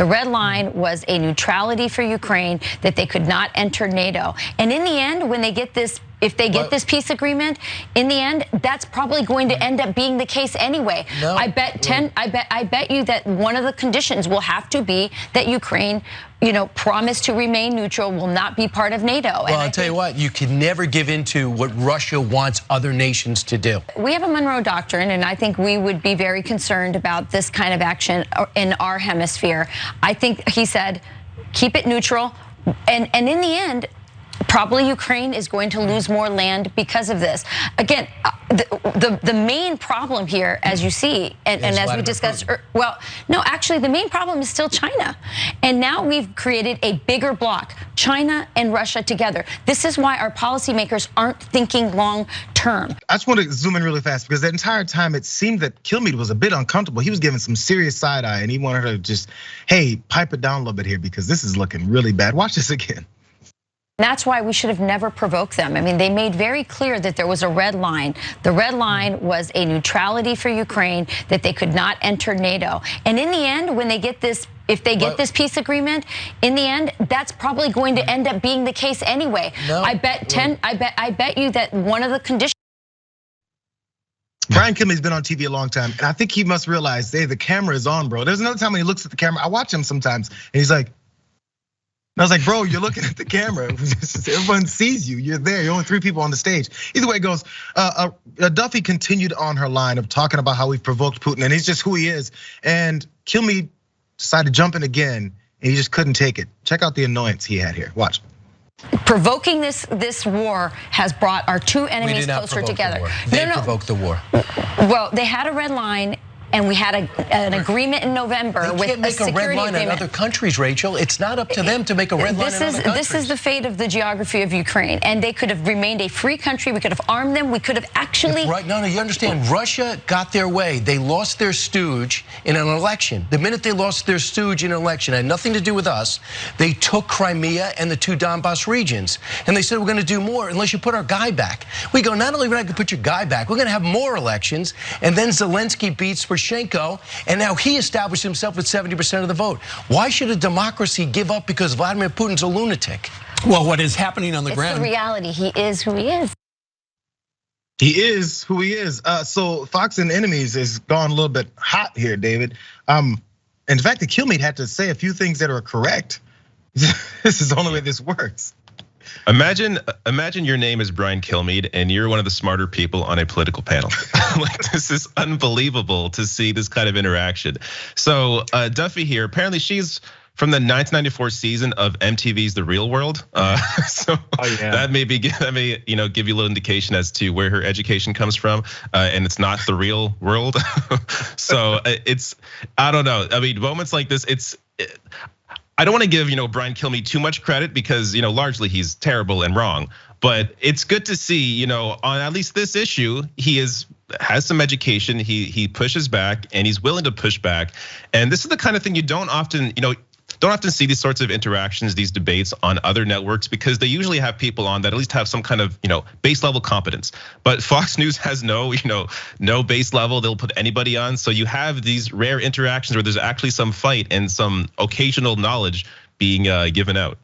The red line was a neutrality for Ukraine, that they could not enter NATO. And in the end, when they get this, if they get this peace agreement, in the end, that's probably going to end up being the case anyway. No. I bet you that one of the conditions will have to be that Ukraine, promise to remain neutral, will not be part of NATO. Well, I'll tell you what, you can never give in to what Russia wants other nations to do. We have a Monroe Doctrine, and I think we would be very concerned about this kind of action in our hemisphere. I think he said, keep it neutral, and in the end, probably Ukraine is going to lose more land because of this. Again, the main problem here, as you see, and as we discussed, well, no, actually the main problem is still China. And now we've created a bigger bloc, China and Russia together. This is why our policymakers aren't thinking long term. I just want to zoom in really fast, because the entire time it seemed that Kilmeade was a bit uncomfortable. He was giving some serious side eye, and he wanted her to just, hey, pipe it down a little bit here, because this is looking really bad. Watch this again. That's why we should have never provoked them. I mean, they made very clear that there was a red line. The red line was a neutrality for Ukraine, that they could not enter NATO. And in the end, when they get this, if they get this peace agreement, in the end, that's probably going to end up being the case anyway. No. I bet you that one of the conditions. Brian Kilmeade's been on TV a long time, and I think he must realize, hey, the camera is on, bro. There's another time when he looks at the camera. I watch him sometimes, and he's like, I was like, bro, you're looking at the camera. Everyone sees you. You're there. You're only 3 people on the stage. Either way it goes, Duffy continued on her line of talking about how we've provoked Putin, and he's just who he is. And Kilmeade decided to jump in again, and he just couldn't take it. Check out the annoyance he had here. Watch. Provoking this war has brought our two enemies closer together. They provoked the war. Well, they had a red line. And we had an agreement in November with a security agreement. They can't make a red line on other countries, Rachel. It's not up to them to make a red line on other countries. This is the fate of the geography of Ukraine. And they could have remained a free country. We could have armed them. We could have actually. Right, no, you understand. Russia got their way. They lost their stooge in an election. The minute they lost their stooge in an election, it had nothing to do with us. They took Crimea and the 2 Donbass regions. And they said, we're going to do more unless you put our guy back. We go, not only are we not going to put your guy back, we're going to have more elections. And then Zelensky beats Poroshenko, and now he established himself with 70% of the vote. Why should a democracy give up because Vladimir Putin's a lunatic? Well, what is happening on the ground? It's the reality. He is who he is. He is who he is. So Fox and Enemies has gone a little bit hot here, David. In fact, the Kilmeade had to say a few things that are correct. This is the only way this works. Imagine your name is Brian Kilmeade and you're one of the smarter people on a political panel. Like, this is unbelievable to see this kind of interaction. So Duffy here, apparently she's from the 1994 season of MTV's The Real World. That may give you a little indication as to where her education comes from, and it's not the real world. So I don't know. I mean, moments like this, I don't want to give Brian Kilmeade too much credit because largely he's terrible and wrong. But it's good to see on at least this issue he has some education. He pushes back and he's willing to push back. And this is the kind of thing you don't often see these sorts of interactions, these debates on other networks, because they usually have people on that at least have some kind of base level competence. But Fox News has no base level. They'll put anybody on. So you have these rare interactions where there's actually some fight and some occasional knowledge being given out.